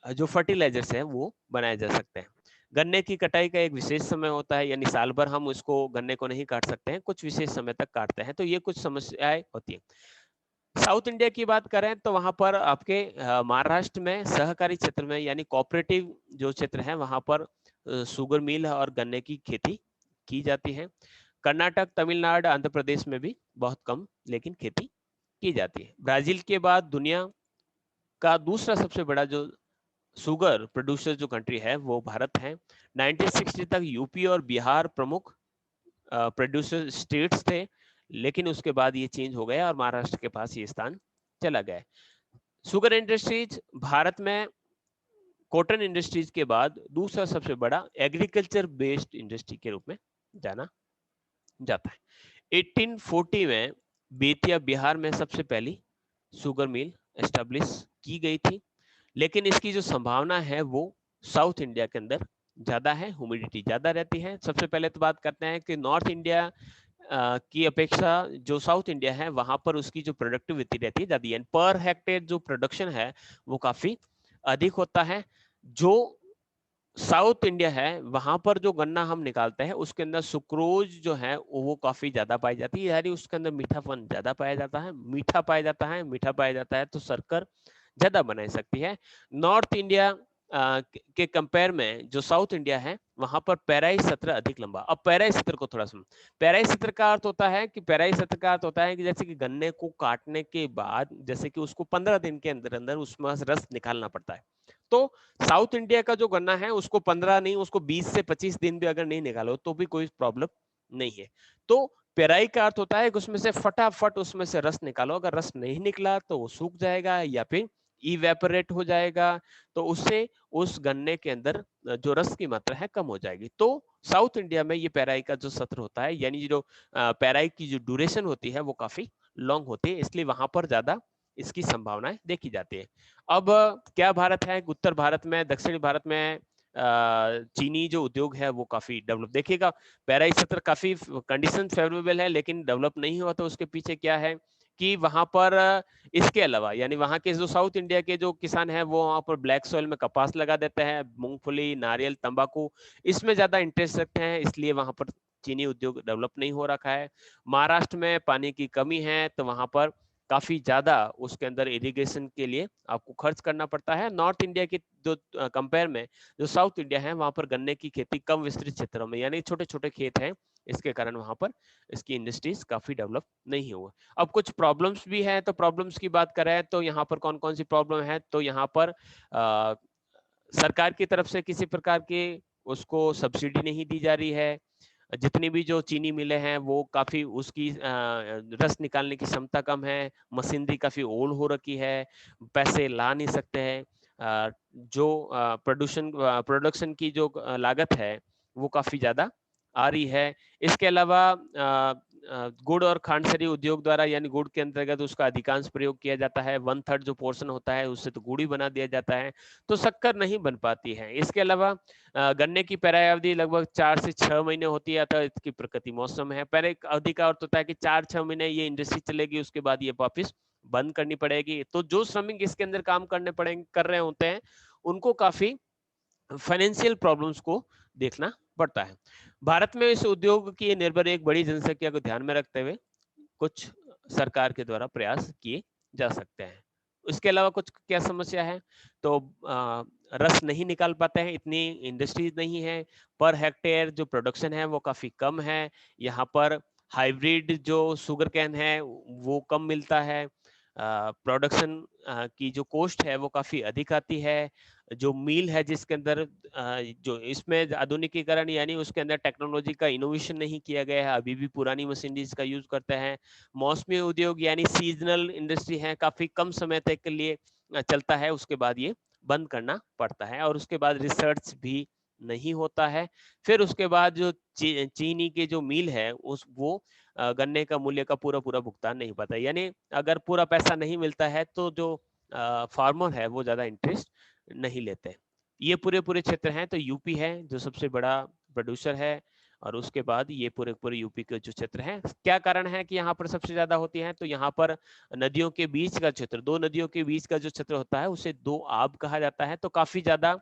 Speaker 1: जो फर्टिलाइजर्स है वो बनाए जा सकते हैं। गन्ने की कटाई का एक विशेष समय होता है, यानी साल भर हम उसको गन्ने को नहीं काट सकते हैं, कुछ विशेष समय तक काटते हैं, तो ये कुछ समस्याएं होती है। साउथ इंडिया की बात करें तो वहां पर आपके महाराष्ट्र में सहकारी क्षेत्र में यानी कोऑपरेटिव जो क्षेत्र है वहां पर शुगर मिल और गन्ने की खेती की जाती है। कर्नाटक, तमिलनाडु, आंध्र प्रदेश में भी बहुत कम लेकिन खेती की जाती है। ब्राजील के बाद दुनिया का दूसरा सबसे बड़ा जो शुगर प्रोड्यूसर जो कंट्री है वो भारत है। 1960 तक यूपी और बिहार प्रमुख प्रोड्यूसर स्टेट्स थे, लेकिन उसके बाद ये चेंज हो गया और महाराष्ट्र के पास ये स्थान चला गया। शुगर इंडस्ट्रीज भारत में कॉटन इंडस्ट्रीज के बाद दूसरा सबसे बड़ा एग्रीकल्चर बेस्ड इंडस्ट्री के रूप में जाना जाता है। 1840 में बेतिया बिहार में सबसे पहली शुगर मिल एस्टेब्लिश की गई थी, लेकिन इसकी जो संभावना है वो साउथ इंडिया के अंदर ज्यादा है, ह्यूमिडिटी ज्यादा रहती है। सबसे पहले तो बात करते हैं कि नॉर्थ इंडिया की अपेक्षा जो साउथ इंडिया है वहां पर उसकी जो प्रोडक्टिविटी रहती है ज्यादा, पर हेक्टेयर जो प्रोडक्शन है वो काफी अधिक होता है। जो साउथ इंडिया है वहां पर जो गन्ना हम निकालते हैं उसके अंदर सुक्रोज जो है वो काफी ज्यादा पाई जाती है, यानी उसके अंदर मीठापन ज्यादा पाया जाता है, मीठा पाया जाता है, मीठा पाया जाता है तो शक्कर ज्यादा बनाई सकती है। नॉर्थ इंडिया के कंपेयर में जो साउथ इंडिया है वहां पर पेराई सत्र अधिक लंबा। अब पेराई सत्र को थोड़ा समझ। पेराई सत्र का अर्थ होता है कि पेराई सत्र का अर्थ होता है कि जैसे कि गन्ने को काटने के बाद जैसे कि उसको 15 दिन के अंदर अंदर उसमें रस निकालना पड़ता है, तो साउथ इंडिया का जो गन्ना है उसको 15 नहीं, उसको 20 से 25 दिन भी अगर नहीं निकालो तो भी कोई प्रॉब्लम नहीं है। तो पेराई का अर्थ होता है कि उसमें से फटाफट उसमें से रस निकालो, अगर रस नहीं निकला तो वो सूख जाएगा या फिर इवेपोरेट हो जाएगा, तो उससे उस गन्ने के अंदर जो रस की मात्रा है कम हो जाएगी। तो साउथ इंडिया में ये पेराई का जो सत्र होता है यानी जो पेराई की जो ड्यूरेशन होती है वो काफी लॉन्ग होती है, इसलिए वहां पर ज्यादा इसकी संभावनाएं देखी जाती है। अब क्या भारत है, उत्तर भारत में, दक्षिण भारत में चीनी जो उद्योग है वो काफी डेवलप, देखिएगा पैरा 71 काफी कंडीशन फेवरेबल है, लेकिन डेवलप नहीं हुआ। तो उसके पीछे क्या है कि वहां पर इसके अलावा यानी वहां के जो साउथ इंडिया के जो किसान हैं वो वहां पर ब्लैक सॉइल में कपास लगा देते हैं, मूंगफली, नारियल, तंबाकू, इसमें ज्यादा इंटरेस्ट रखते हैं, इसलिए वहां पर चीनी उद्योग डेवलप नहीं हो रखा है। महाराष्ट्र में पानी की कमी है, तो वहां पर काफी ज्यादा उसके अंदर इरिगेशन के लिए आपको खर्च करना पड़ता है। नॉर्थ इंडिया की जो कंपेयर में जो साउथ इंडिया है वहां पर गन्ने की खेती कम विस्तृत क्षेत्रों में, यानी छोटे छोटे खेत हैं, इसके कारण वहां पर इसकी इंडस्ट्रीज काफी डेवलप नहीं हुआ। अब कुछ प्रॉब्लम्स भी हैं, तो प्रॉब्लम्स की बात करें तो यहाँ पर कौन कौन सी प्रॉब्लम है, तो यहाँ पर सरकार की तरफ से किसी प्रकार की उसको सब्सिडी नहीं दी जा रही है। जितनी भी जो चीनी मिले हैं वो काफी उसकी रस निकालने की क्षमता कम है, मशीनरी काफी ओल्ड हो रखी है, पैसे ला नहीं सकते हैं। जो प्रोडक्शन की जो लागत है वो काफी ज्यादा आ रही है। इसके अलावा गुड़ और खांडसरी उद्योग द्वारा, यानी गुड़ के अंतर्गत उसका अधिकांश प्रयोग किया जाता है, 1/3 जो पोर्शन होता है उससे तो गुड़ ही बना दिया जाता है, तो शक्कर नहीं बन पाती है। इसके अलावा गन्ने की पेराई अवधि लगभग 4 से 6 महीने होती है, अतः इसकी प्रकृति मौसम है। पेराई अवधि का अर्थ होता है कि 4-6 महीने ये इंडस्ट्री चलेगी, उसके बाद ये वापिस बंद करनी पड़ेगी। तो जो श्रमिक इसके अंदर काम कर रहे होते हैं उनको काफी फाइनेंशियल प्रॉब्लम्स को देखना पड़ता है। भारत में इस उद्योग की निर्भर एक बड़ी जनसंख्या को ध्यान में रखते हुए कुछ सरकार के द्वारा प्रयास किए जा सकते हैं। इसके अलावा कुछ क्या समस्या है, तो रस नहीं निकाल पाते हैं, इतनी इंडस्ट्रीज नहीं है, पर हेक्टेयर जो प्रोडक्शन है वो काफी कम है। यहाँ पर हाइब्रिड जो शुगर कैन है वो कम मिलता है। प्रोडक्शन की जो कॉस्ट है वो काफी अधिक आती है। जो मील है जिसके अंदर जो इसमें आधुनिकीकरण यानी उसके अंदर टेक्नोलॉजी का इनोवेशन नहीं किया गया है, अभी भी पुरानी मशीनरीज का यूज करते हैं। मौसमी उद्योग यानी सीजनल इंडस्ट्री है, काफी कम समय तक के लिए चलता है, उसके बाद ये बंद करना पड़ता है। और उसके बाद रिसर्च भी नहीं होता है। फिर उसके बाद जो चीनी के जो मील है उस वो गन्ने का मूल्य का पूरा पूरा भुगतान नहीं पाता, यानी अगर पूरा पैसा नहीं मिलता है तो जो फार्मर है वो ज्यादा इंटरेस्ट नहीं लेते। ये पूरे पूरे क्षेत्र हैं, तो यूपी है जो सबसे बड़ा प्रोड्यूसर है, और उसके बाद ये पूरे पूरे यूपी के जो क्षेत्र हैं। क्या कारण है कि यहाँ पर सबसे ज्यादा होती है, तो यहाँ पर नदियों के बीच का क्षेत्र, दो नदियों के बीच का जो क्षेत्र होता है उसे दो आब कहा जाता है, तो काफी ज्यादा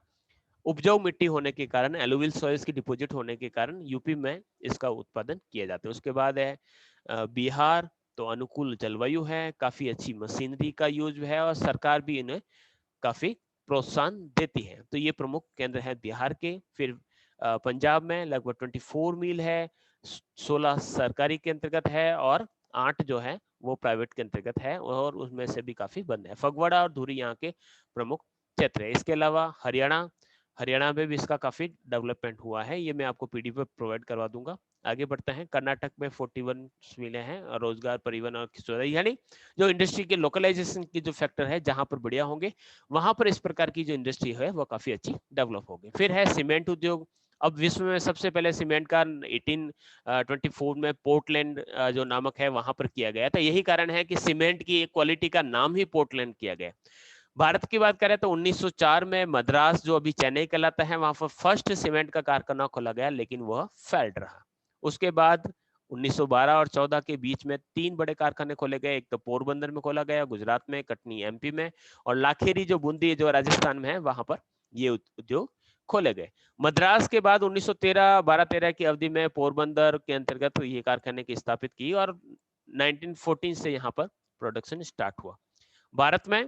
Speaker 1: उपजाऊ मिट्टी होने के कारण, एलुवियल सॉइल्स की डिपॉजिट होने के कारण यूपी में इसका उत्पादन किया जाता है। उसके बाद है बिहार, तो अनुकूल जलवायु है, काफी अच्छी मशीनरी का यूज है, और सरकार भी इन्हें काफी प्रोत्साहन देती है। तो ये प्रमुख केंद्र है बिहार के। फिर पंजाब में लगभग 24 मील है, 16 सरकारी के अंतर्गत है, और 8 जो है वो प्राइवेट के अंतर्गत है, और उसमें से भी काफी बंद है। फगवाड़ा और धुरी यहाँ के प्रमुख क्षेत्र है। इसके अलावा हरियाणा, हरियाणा में भी इसका काफी डेवलपमेंट हुआ है, ये मैं आपको पीडीएफ पे प्रोवाइड करवा दूंगा। आगे बढ़ते हैं। कर्नाटक में 41 मिले हैं, और रोजगार, परिवहन और किशोरी, यानी जो इंडस्ट्री के लोकलाइजेशन की जो फैक्टर है जहां पर बढ़िया होंगे वहां पर इस प्रकार की जो इंडस्ट्री है वो काफी अच्छी डेवलप होगी। फिर है सीमेंट उद्योग। अब विश्व में सबसे पहले सीमेंट का 1824 में पोर्टलैंड जो नामक है वहां पर किया गया था। यही कारण है कि सीमेंट की क्वालिटी का नाम ही पोर्टलैंड किया गया। भारत की बात करें तो 1904 में मद्रास, जो अभी चेन्नई कहलाता है, वहां पर फर्स्ट सीमेंट का कारखाना खोला गया, लेकिन वह फेल्ड रहा। उसके बाद 1912 और 14 के बीच में 3 बड़े कारखाने खोले गए। एक तो पोरबंदर में खोला गया, गुजरात में, कटनी एमपी में, और लाखेरी जो बूंदी जो राजस्थान में है वहां पर ये उद्योग खोले गए। मद्रास के बाद 1913 12-13 की अवधि में पोरबंदर के अंतर्गत ये कारखाने की स्थापित की, और 1914 से यहाँ पर प्रोडक्शन स्टार्ट हुआ। भारत में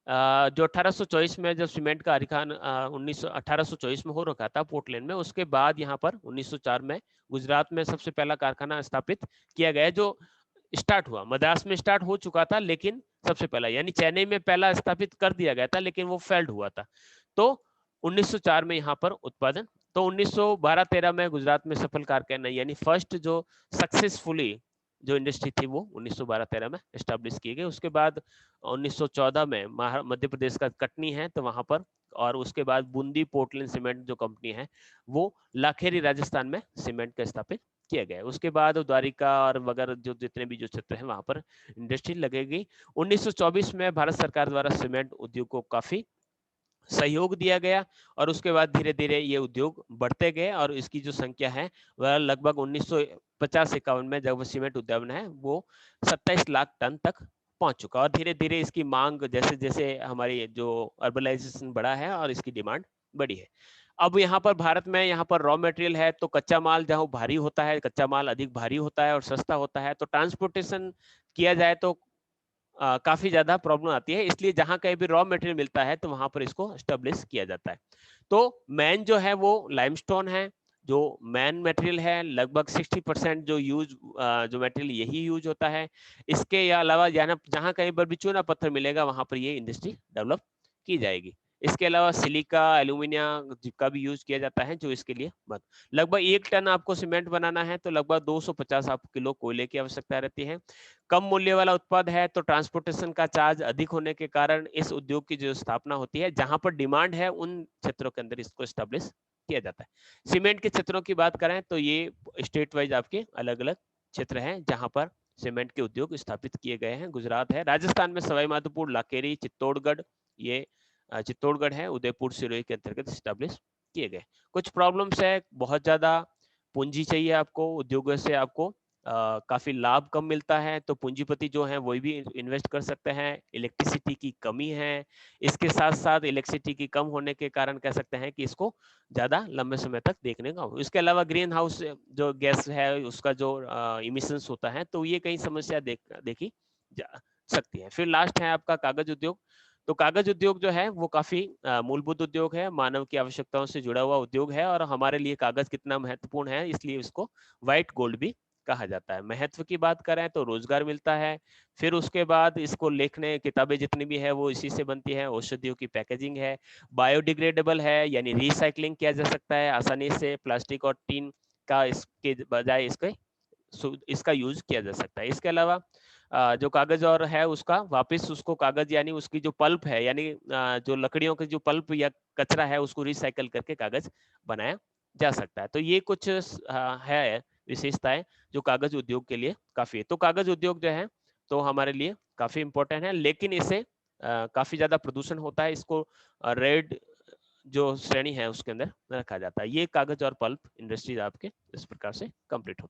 Speaker 1: जो 1824 में जब सीमेंट का अधिकार 1824 में हो रखा था पोर्टलैंड में, उसके बाद यहाँ पर 1904 में गुजरात में सबसे पहला कारखाना स्थापित किया गया, जो स्टार्ट हुआ। मद्रास में स्टार्ट हो चुका था, लेकिन सबसे पहला, यानी चेन्नई में पहला स्थापित कर दिया गया था, लेकिन वो फेल्ड हुआ था। तो 1904 में यहाँ पर उत्पादन, तो 1912-13 में गुजरात में सफल कारखाना, यानी फर्स्ट जो सक्सेसफुली जो इंडस्ट्री थी वो 1912-13 में एस्टेब्लिश की गई। उसके बाद 1914 में मध्य प्रदेश का कटनी है, तो वहां पर, और उसके बाद बूंदी पोर्टलैंड सीमेंट जो कंपनी है वो लाखेरी राजस्थान में सीमेंट का स्थापित किया गया। उसके बाद द्वारिका और वगैरह जो जितने भी जो क्षेत्र हैं वहां पर इंडस्ट्री लगेगी। 1924 में भारत सरकार द्वारा सीमेंट उद्योग को काफी सहयोग दिया गया और उसके बाद धीरे धीरे ये उद्योग बढ़ते गए और इसकी जो संख्या है वह लगभग 1950-51 में जब सीमेंट उद्यान है वो 27 लाख टन तक पहुंच चुका और धीरे धीरे इसकी मांग जैसे जैसे हमारी जो अर्बनाइजेशन बढ़ा है और इसकी डिमांड बढ़ी है। अब यहाँ पर भारत में यहाँ पर रॉ मटेरियल है तो कच्चा माल जहाँ भारी होता है, कच्चा माल अधिक भारी होता है और सस्ता होता है, तो ट्रांसपोर्टेशन किया जाए तो काफ़ी ज़्यादा प्रॉब्लम आती है, इसलिए जहाँ कहीं भी रॉ मटेरियल मिलता है तो वहाँ पर इसको एस्टेब्लिश किया जाता है। तो मेन जो है वो लाइमस्टोन है, जो मेन मटेरियल है लगभग 60% जो जो मटेरियल यही यूज़ होता है। इसके अलावा जहाँ कहीं पर भी चूना पत्थर मिलेगा वहाँ पर ये इंडस्ट्री डेवलप की जाएगी। इसके अलावा सिलिका, एल्यूमीनियम का भी यूज़ किया जाता है जो इसके लिए लगभग 1 टन आपको सीमेंट बनाना है तो लगभग 250 आप किलो कोयले की आवश्यकता रहती है। कम मूल्य वाला उत्पाद है तो ट्रांसपोर्टेशन का चार्ज अधिक होने के कारण इस उद्योग की जो स्थापना होती है जहां पर डिमांड है उन क्षेत्रों के अंदर इसको स्टैब्लिश किया जाता है। सीमेंट के क्षेत्रों की बात करें तो ये स्टेट वाइज आपके अलग अलग क्षेत्र हैं जहां पर सीमेंट के उद्योग स्थापित किए गए हैं। गुजरात है, राजस्थान में सवाई माधोपुर, लाकेरी, चित्तौड़गढ़, ये चित्तौड़गढ़ है, उदयपुर, सिरोही के अंतर्गत स्टैब्लिश किए गए। कुछ प्रॉब्लम्स है, बहुत ज्यादा पूंजी चाहिए आपको, उद्योगों से आपको काफी लाभ कम मिलता है तो पूंजीपति जो है वही भी इन्वेस्ट कर सकते हैं। इलेक्ट्रिसिटी की कमी है, इसके साथ साथ इलेक्ट्रिसिटी की कम होने के कारण कह सकते हैं कि इसको ज्यादा लंबे समय तक देखने का। इसके अलावा ग्रीन हाउस जो गैस है उसका जो इमिशंस होता है तो ये कई समस्या देखी जा सकती है। फिर लास्ट है आपका कागज उद्योग। तो कागज उद्योग जो है वो काफी मूलभूत उद्योग है, मानव की आवश्यकताओं से जुड़ा हुआ उद्योग है और हमारे लिए कागज कितना महत्वपूर्ण है इसलिए इसको व्हाइट गोल्ड भी कहा जाता है। महत्व की बात करें तो रोजगार मिलता है, फिर उसके बाद इसको लिखने किताबें जितनी भी है वो इसी से बनती है। औषधियों की पैकेजिंग है, बायोडिग्रेडेबल है यानी रिसाइकलिंग किया जा सकता है आसानी से, प्लास्टिक और टीन का इसके बजाय इसका यूज किया जा सकता है। इसके अलावा जो कागज और है उसका वापस उसको कागज यानी उसकी जो पल्प है यानी जो लकड़ियों की जो पल्प या कचरा है उसको रिसाइकल करके कागज बनाया जा सकता है। तो ये कुछ है विशेषताएं जो कागज उद्योग के लिए काफी है। तो कागज उद्योग जो है तो हमारे लिए काफी इंपॉर्टेंट है, लेकिन इससे काफी ज्यादा प्रदूषण होता है। इसको रेड जो श्रेणी है उसके अंदर रखा जाता है। ये कागज और पल्प इंडस्ट्रीज आपके इस प्रकार से कंप्लीट हो